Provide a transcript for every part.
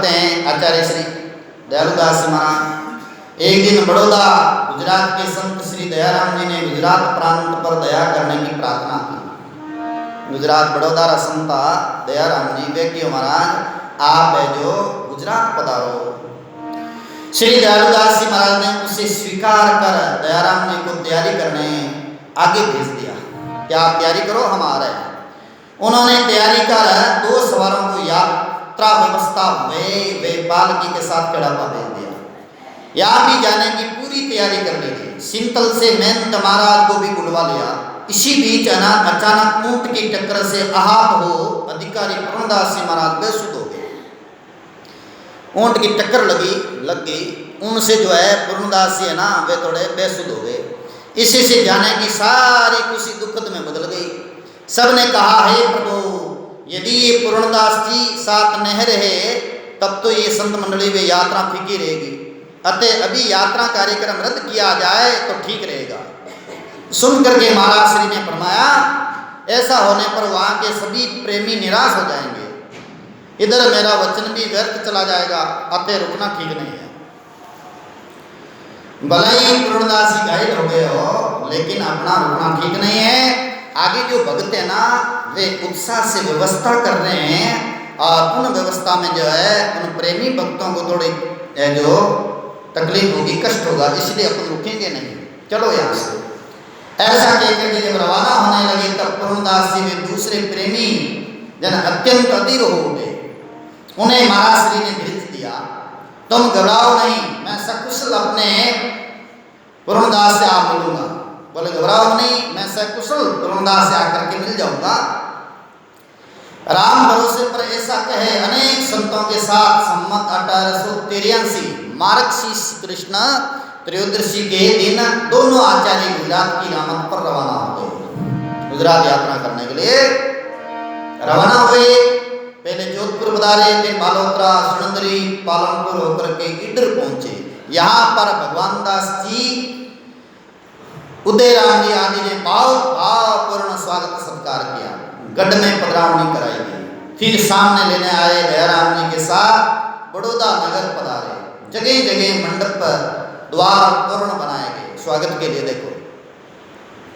करते हैं आचार्य श्री दयालुदास जी महाराज। एक दिन बड़ौदा गुजरात के संत श्री दयाराम जी ने गुजरात प्रांत पर दया करने की प्रार्थना की। गुजरात बड़ौदा रा संता दयाराम जी वे क्यों महाराज आप है जो गुजरात पधारो। श्री दयालुदास जी महाराज ने उसे स्वीकार कर दयाराम जी को तैयारी करने आगे भेज दिया कि आप तैयारी करो हम आ रहे हैं। उन्होंने तैयारी कर 2 सवारों को यात्रा व्यवस्था वे पालकी के साथ कड़ापा भेज दिया। यहाँ भी जाने की पूरी तैयारी कर ली थी। सिंतल से महंत महाराज को भी बुलवा लिया। इसी बीच अचानक ऊंट की टक्कर से आहत हो अधिकारी पूर्णदास जी महाराज बेसुध हो गए। ऊंट की टक्कर लग गई उनसे जो है पूर्णदास जी है ना वे थोड़े बेसुध हो गए। इसी से जाने की सारी खुशी दुखद में बदल गई। सबने कहा हे प्रभु यदि ये पूर्णदास जी साथ नहीं रहे तब तो ये संत मंडली में यात्रा फीकी रहेगी। अतः अभी यात्रा कार्यक्रम रद्द किया जाए तो ठीक रहेगा। सुन करके महाराज श्री ने फरमाया ऐसा होने पर वहाँ के सभी प्रेमी निराश हो जाएंगे, इधर मेरा वचन भी व्यर्थ चला जाएगा, अतः रुकना ठीक नहीं है। भले ही पूर्णदास जी घायल हो गए हो लेकिन अपना रुकना ठीक नहीं है। आगे जो भक्त है ना वे उत्साह से व्यवस्था कर रहे हैं और उन व्यवस्था में जो है उन प्रेमी भक्तों को थोड़ी जो तकलीफ होगी कष्ट होगा, इसलिए अपन रुकेंगे नहीं, चलो यहाँ से। ऐसा कहकर जब रवाना होने लगे तब पूर्णदास जी वे दूसरे प्रेमी जन अत्यंत अधीर हो उठे। उन्हें महाराज श्री ने भेज दिया तुम घबराओ नहीं, मैं सकुशल अपने पूर्णदास से आप मिलूंगा। बोले घबराओ नहीं, मैं सकुशल पूर्णदास से आकर के मिल जाऊंगा। राम भरोसे पर ऐसा कहे अनेक संतों के साथ सम्मत 1883 मार्गशीर्ष कृष्ण त्रयोदशी के दिन दोनों आचार्य गुजरात की रामत पर रवाना हो गए। गुजरात यात्रा करने के लिए रवाना हुए। पहले जोधपुर बदारे, फिर बालोतरा, सुनंदरी, पालनपुर होकर के ईडर पहुंचे। यहाँ पर भगवान दास जी, उदयराम जी आदि ने भावपूर्ण स्वागत सत्कार किया। गढ़ में पधरावनी कराई गई। फिर सामने लेने आए दयाराम जी के साथ बड़ौदा नगर पधारे। जगह जगह मंडप पर द्वार तोरण बनाए गए स्वागत के लिए। देखो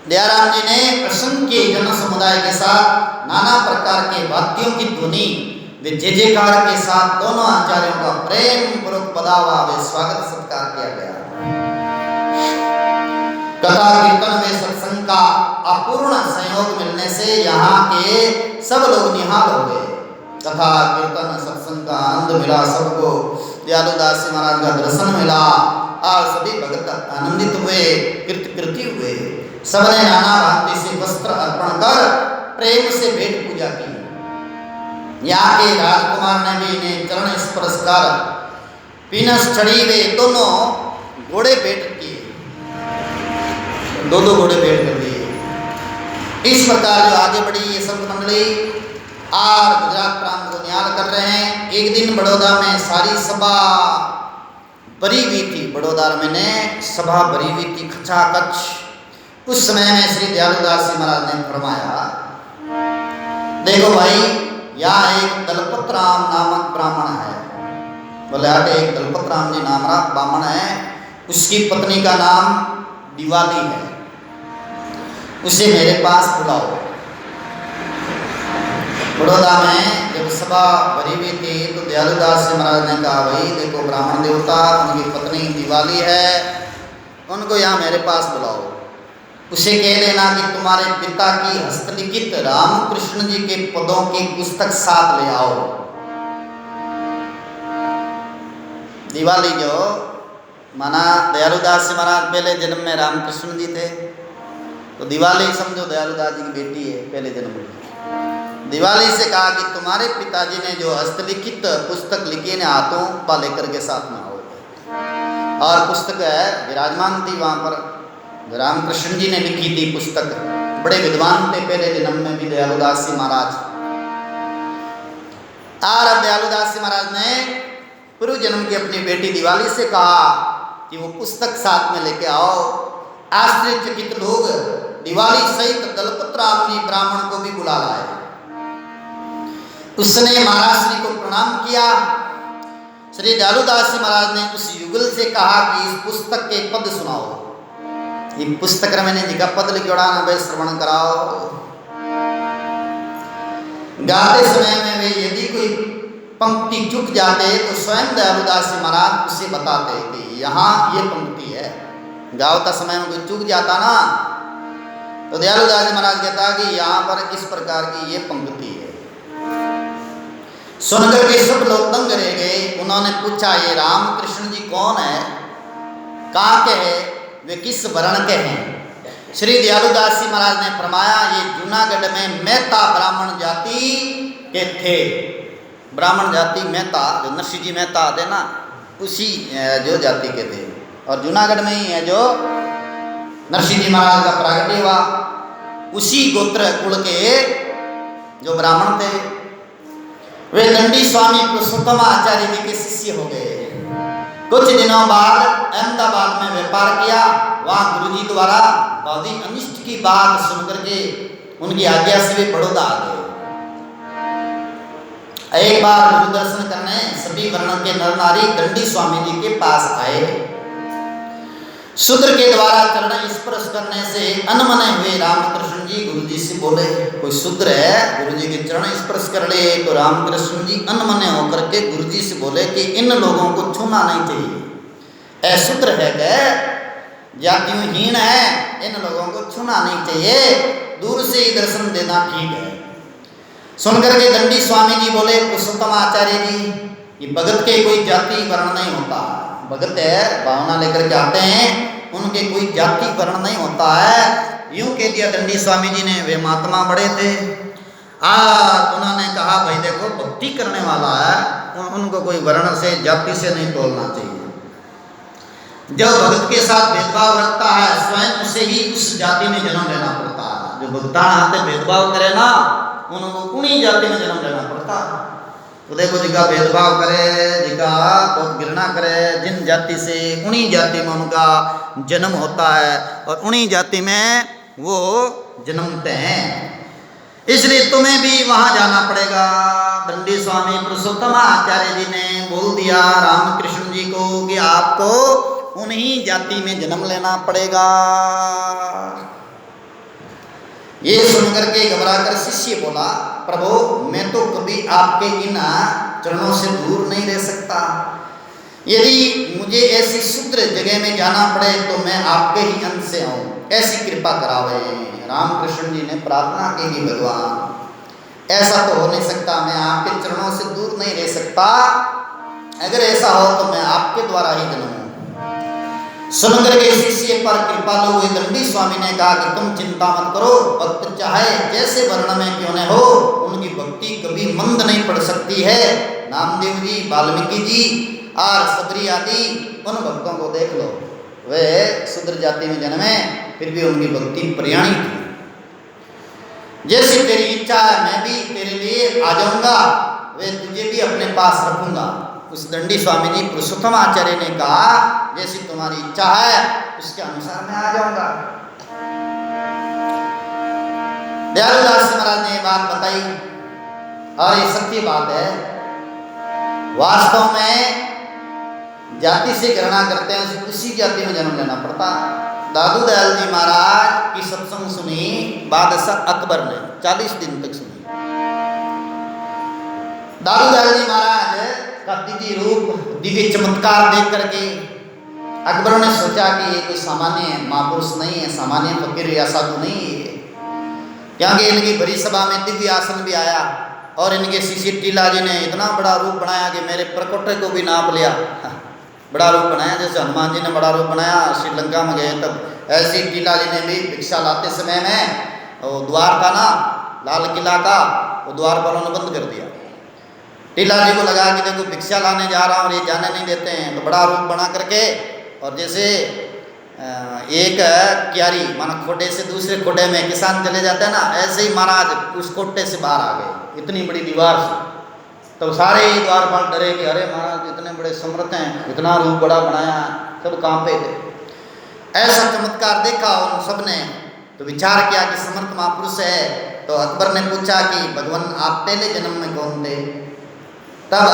दयाराम जी ने असंख्य जन समुदाय के साथ नाना प्रकार के वाद्यों की ध्वनि वे जय जयकार के साथ दोनों आचार्यों का प्रेम पूर्वक पधावा वे स्वागत सत्कार किया गया। कथा कीर्तन में सत्संग का अपूर्ण सहयोग मिलने से यहाँ के सब लोग निहाल हो गए। कथा कीर्तन सत्संग का आनंद मिला सबको। दयालुदास जी महाराज का दर्शन मिला और सभी भक्त आनंदित हुए, कृतकृति हुए। सबने नाना भांति से वस्त्र अर्पण कर प्रेम से भेंट पूजा की। यहाँ के राजकुमार ने भी इन्हें चरण स्पर्श कर पीनस चढ़ी वे दोनों घोड़े भेंट किए, दो घोड़े भेंट कर दिए। इस प्रकार जो आगे बढ़ी ये संत मंडली और गुजरात प्रांत को न्याल कर रहे हैं। एक दिन बड़ौदा में सारी सभा भरी हुई थी। बड़ौदा में ने सभा भरी हुई थी खचाखच। उस समय में श्री दयालुदास जी महाराज ने फरमाया देखो भाई यहाँ एक दलपत राम नामक ब्राह्मण है। बोले अरे एक दलपत राम जी नाम का ब्राह्मण है, उसकी पत्नी का नाम दिवाली है, उसे मेरे पास बुलाओ। बड़ौदा में जब सभा भरी हुई थी तो दयालुदास जी महाराज ने कहा भाई देखो ब्राह्मण देवता उनकी पत्नी दिवाली है, उनको यहाँ मेरे पास बुलाओ। उसे कह देना कि तुम्हारे पिता की हस्तलिखित रामकृष्ण जी के पदों की पुस्तक साथ ले आओ। दिवाली जो माना दयालुदास जी महाराज पहले जन्म में रामकृष्ण जी थे, तो दिवाली समझो दयालुदास जी की बेटी है पहले जन्म में। दिवाली से कहा कि तुम्हारे पिताजी ने जो हस्तलिखित पुस्तक लिखी ने हाथों पा लेकर के साथ में आओ। और पुस्तक है विराजमान थी वहाँ पर, रामकृष्ण जी ने लिखी थी पुस्तक। बड़े विद्वान थे पहले जन्म में भी दयालुदास जी महाराज। और अब दयालुदास जी महाराज ने पूर्व जन्म की अपनी बेटी दिवाली से कहा कि वो पुस्तक साथ में लेके आओ। आश्चर्यचकित लोग दिवाली सहित दलपत राम जी ब्राह्मण को भी बुला लाए। उसने महाराज श्री को प्रणाम किया श्री दयालुदास जी महाराज ने उस युगल से कहा कि इस पुस्तक के पद सुनाओ। ये पुस्तक मैंने जिका पद लिखोड़ा ना भाई श्रवण कराओ। गाते समय में वे यदि कोई पंक्ति चुक जाते तो स्वयं दयालुदास जी महाराज उसे बताते कि यहाँ ये पंक्ति है। गावता समय में कोई चुक जाता ना तो दयालुदास जी महाराज कहता कि यहाँ पर इस प्रकार की ये पंक्ति है। सुनकर के सब लोग दंग रह गए। उन्होंने पूछा ये रामकृष्ण जी कौन है, कहाँ के हैं, वे किस वर्ण के हैं। श्री दयालुदास जी महाराज ने फरमाया ये जूनागढ़ में मेहता ब्राह्मण जाति के थे। ब्राह्मण जाति मेहता जो नरसिंह जी मेहता आते ना उसी जो जाति के थे और जूनागढ़ में ही है जो नरसिंह जी महाराज का प्रागट्य हुआ उसी गोत्र कुल के जो ब्राह्मण थे वे दंडी स्वामी पुरुषोत्तम आचार्य जी के शिष्य हो गए। कुछ दिनों बाद अहमदाबाद में व्यापार किया। वहाँ गुरुजी द्वारा बहुत ही अनिष्ट की बात सुनकर के उनकी आज्ञा से वे बड़ौदा आ गए। एक बार गुरु दर्शन करने सभी वर्ण के नर नारी दंडी स्वामी जी के पास आए। शूद्र के द्वारा चरण स्पर्श करने से अनमने हुए रामकृष्ण जी गुरुजी से बोले कोई शूद्र है गुरुजी के चरण स्पर्श कर ले। तो रामकृष्ण जी अनमने होकर के गुरुजी से बोले कि इन लोगों को छूना नहीं चाहिए। अशूद्र है क्या, जातिहीन है, इन लोगों को छूना नहीं चाहिए, दूर से ही दर्शन देना ठीक है। सुनकर के दंडी स्वामी जी बोले पुरुषोत्तम आचार्य जी ये भगत के कोई जाति वर्ण नहीं होता। भगत है भावना लेकर के आते हैं उनके कोई जाति वर्ण नहीं होता है। यूं कह दिया दंडी स्वामी जी ने। वे महात्मा बड़े थे। उन्होंने कहा भाई देखो भक्ति करने वाला है उनको कोई वर्ण से जाति से नहीं तोलना चाहिए। जो भगत के साथ भेदभाव रखता है स्वयं उसे ही उस जाति में जन्म लेना पड़ता है। जो भक्ता हाथ भेदभाव करे ना उनको उन्हीं जाति में जन्म लेना पड़ता है। तो देखो जिका भेदभाव करे जिका बहुत घृणा करे जिन जाति से उन्हीं जाति में उनका जन्म होता है और उन्हीं जाति में वो जन्मते हैं। इसलिए तुम्हें भी वहाँ जाना पड़ेगा। दंडी स्वामी पुरुषोत्तम आचार्य जी ने बोल दिया रामकृष्ण जी को कि आपको उन्हीं जाति में जन्म लेना पड़ेगा। ये सुनकर के घबरा कर शिष्य बोला प्रभु मैं तो कभी आपके इन चरणों से दूर नहीं रह सकता। यदि मुझे ऐसी शूद्र जगह में जाना पड़े तो मैं आपके ही अंश से आऊँ, ऐसी कृपा करावे। रामकृष्ण जी ने प्रार्थना की कि भगवान ऐसा तो हो नहीं सकता, मैं आपके चरणों से दूर नहीं रह सकता। अगर ऐसा हो तो मैं आपके द्वारा ही जन्मूं। सुनकर के शिष्य पर कृपालु हुए दंडी स्वामी ने कहा कि तुम चिंता मत करो, भक्त चाहे जैसे वर्ण में क्यों न हो उनकी भक्ति कभी मंद नहीं पड़ सकती है। नामदेव जी, वाल्मीकि जी और सबरी आदि उन भक्तों को देख लो, वे शूद्र जाति में जन्मे फिर भी उनकी भक्ति प्रयाणी थी। जैसी तेरी इच्छा है मैं भी तेरे लिए आ जाऊंगा, वे तुझे भी अपने पास रखूंगा। उस दंडी स्वामी जी पुरुषोत्तम आचार्य ने कहा जैसी तुम्हारी इच्छा है उसके अनुसार मैं आ जाऊंगा। दयालुदास महाराज ने बात बताई और ये सत्य बात है। वास्तव में जाति से घृणा करते हैं उसी जाति में जन्म लेना पड़ता। दादू दयाल जी महाराज की सत्संग सुनी बादशाह अकबर ने 40 दिन तक सुनी। दादू दयाल जी महाराज का दिव्य रूप दिव्य चमत्कार देख करके अकबर ने सोचा कि ये कोई सामान्य महापुरुष नहीं है, सामान्य फकीर या साधु नहीं है। क्योंकि इनकी बड़ी सभा में दिव्य आसन भी आया और इनके शिष्य टीला जी ने इतना बड़ा रूप बनाया कि मेरे प्रकोटे को भी नाप लिया। बड़ा रूप बनाया जैसे हनुमान जी ने बड़ा रूप बनाया। श्रीलंका में गए तब ऐसे टीला जी ने भी भिक्षा लाते समय में वो द्वार था ना लाल किला का, वो द्वार पर उन्होंने बंद कर दिया। टीला जी को लगा कि देखो भिक्षा लाने जा रहा हूँ और ये जाने नहीं देते हैं, तो बड़ा रूप बना करके और जैसे एक क्यारी माना खोटे से दूसरे खोटे में किसान चले जाते हैं ना, ऐसे ही महाराज उस कोटे से बाहर आ गए इतनी बड़ी दीवार से। तो सारे ही द्वारपाल डरे कि अरे महाराज इतने बड़े समर्थ हैं, इतना रूप बड़ा बनाया, सब कांपे थे। ऐसा चमत्कार देखा उन सब ने तो विचार किया कि समर्थ महापुरुष है। तो अकबर ने पूछा कि भगवान आप पहले जन्म में कौन थे? तब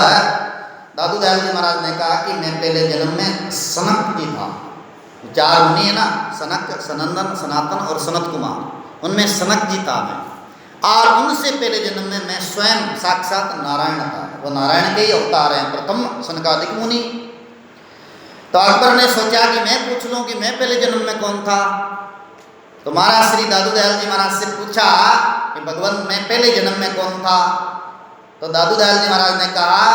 दादू दयाल जी महाराज ने कहा कि मैं पहले जन्म में सनक जी था। चार मुनि है ना, सनक, सनंदन, सनातन और सनत कुमार, उनमें सनक जी था मैं। और उनसे पहले जन्म में मैं स्वयं साक्षात नारायण था। वो नारायण के ही अवतार हैं, प्रथम सनकादिक मुनि। तो अकबर ने सोचा कि मैं पूछ लूं कि मैं पहले जन्म में कौन था। तो महाराज श्री दादू दयाल जी महाराज से पूछा कि भगवान मैं पहले जन्म में कौन था। तो दादू दयाल जी महाराज ने कहा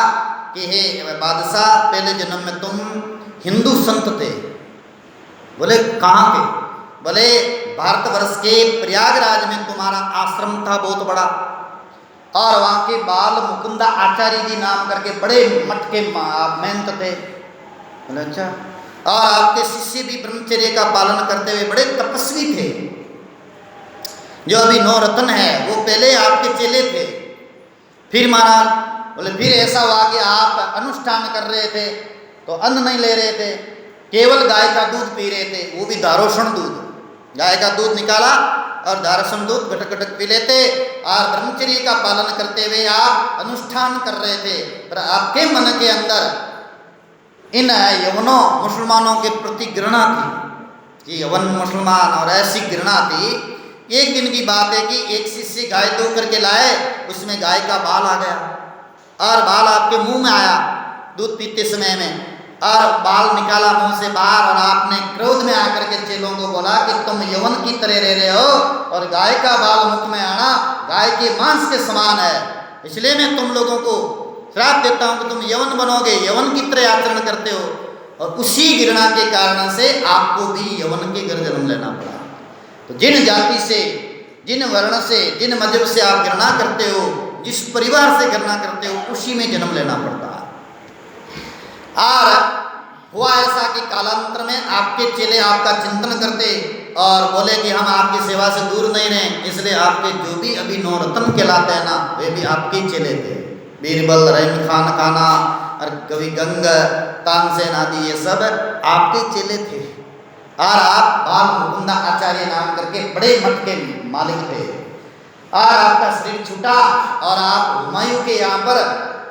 कि हे बादशाह, पहले जन्म में तुम हिंदू संत थे। बोले कहाँ के? बोले भारतवर्ष के प्रयागराज में तुम्हारा आश्रम था बहुत बड़ा, और वहाँ के बाल मुकुंदा आचार्य जी नाम करके बड़े मठ के महंत थे। बोले अच्छा। और आपके शिष्य भी ब्रह्मचर्य का पालन करते हुए बड़े तपस्वी थे। जो अभी नवरत्न है वो पहले आपके चेले थे। फिर महाराज बोले फिर ऐसा हुआ कि आप अनुष्ठान कर रहे थे तो अन्न नहीं ले रहे थे, केवल गाय का दूध पी रहे थे, वो भी धारोषण दूध। गाय का दूध निकाला और धारोषण दूध गटक गटक पी लेते, और ब्रह्मचर्य का पालन करते हुए आप अनुष्ठान कर रहे थे। पर आपके मन के अंदर इन यवनों मुसलमानों के प्रति घृणा थी कि यवन मुसलमान, और ऐसी घृणा थी। एक दिन की बात है कि एक शिष्य गाय दो करके लाए, उसमें गाय का बाल आ गया और बाल आपके मुंह में आया दूध पीते समय में, और बाल निकाला मुंह से बाहर, और आपने क्रोध में आकर के चेलों को बोला कि तुम यवन की तरह रह रहे हो और गाय का बाल मुख में आना गाय के मांस के समान है, इसलिए मैं तुम लोगों को श्राप देता हूं कि तुम यवन बनोगे, यवन की तरह आचरण करते हो। और उसी घृणा के कारण से आपको भी यवन के घर जन्म लेना पड़ा। तो जिन जाति से, जिन वर्ण से, जिन मजहब से आप घृणा करते हो, जिस परिवार से घृणा करते हो, उसी में जन्म लेना पड़ता है। और हुआ ऐसा कि कालांतर में आपके चेले आपका चिंतन करते और बोले कि हम आपकी सेवा से दूर नहीं रहे, इसलिए आपके जो भी अभी नवरत्न कहलाते हैं ना, वे भी आपके चेले थे। बीरबल, रहीम खान खाना और कवि गंग, तानसेन आदि ये सब आपके चेले थे। और आप बाल मुकुंदा आचार्य नाम करके बड़े मठ के मालिक थे। और आपका शरीर छूटा और आप हुमायूं के यहाँ पर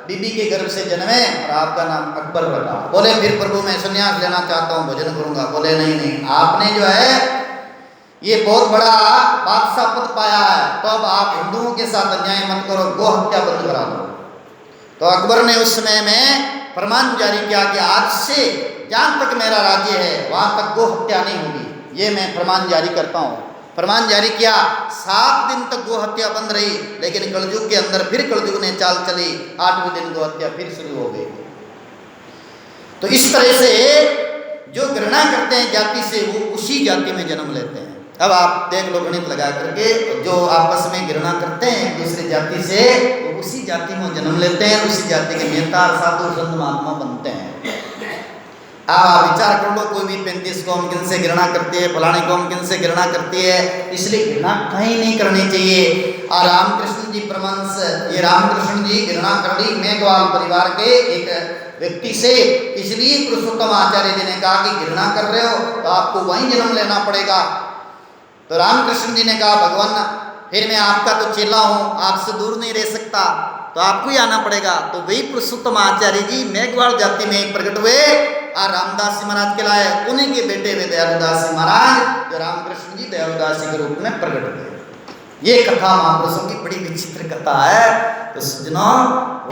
बीबी के गर्भ से जन्मे और आपका नाम अकबर रखा। बोले फिर प्रभु मैं संन्यास लेना चाहता हूँ, भजन करूँगा। बोले नहीं नहीं, आपने जो है ये बहुत बड़ा बादशाह पद पाया है, तो अब आप हिंदुओं के साथ अन्याय मत करो, गो हत्या बंद करा दो। तो अकबर ने उस समय में फरमान जारी किया कि आज से जहाँ तक मेरा राज्य है वहाँ तक गो हत्या नहीं होगी, ये मैं फरमान जारी करता हूँ। फरमान जारी किया, 7 दिन तक गो हत्या बंद रही, लेकिन कलयुग के अंदर फिर कलयुग ने चाल चली, 8वें दिन गो हत्या फिर शुरू हो गई। तो इस तरह से जो घृणा करते हैं जाति से, वो उसी जाति में जन्म लेते हैं। अब आप देख लो गणित लगा करके, जो आपस में घृणा करते हैं दूसरी जाति से, वो उसी जाति में जन्म लेते हैं, उसी जाति के नेता, साधु, संत, महात्मा बनते हैं। आप विचार कर लो, कोई भी 35 कौम किनसे घृणा करती है, फलानी कौम किनसे घृणा करती है, इसलिए घृणा कहीं नहीं करनी चाहिए। और रामकृष्ण जी परमहंस, ये रामकृष्ण जी घृणा कर ली मेघवाल परिवार के एक व्यक्ति से, इसलिए पुरुषोत्तम आचार्य जी ने कहा कि घृणा कर रहे हो तो आपको वहीं जन्म लेना पड़ेगा। तो रामकृष्ण जी ने कहा भगवान फिर मैं आपका तो चेला हूँ, आपसे दूर नहीं रह सकता, तो आपको ही आना पड़ेगा। तो वही पुरुषोत्तम आचार्य जी मेघवाल जाति में प्रकट हुए और रामदास जी महाराज के लाए, उन्हीं के बेटे हुए दयालुदास जी महाराज, जो रामकृष्ण जी दयालुदास जी के रूप में प्रकट हुए। ये कथा महापुरुषों की बड़ी विचित्र कथा है। तो सज्जनों,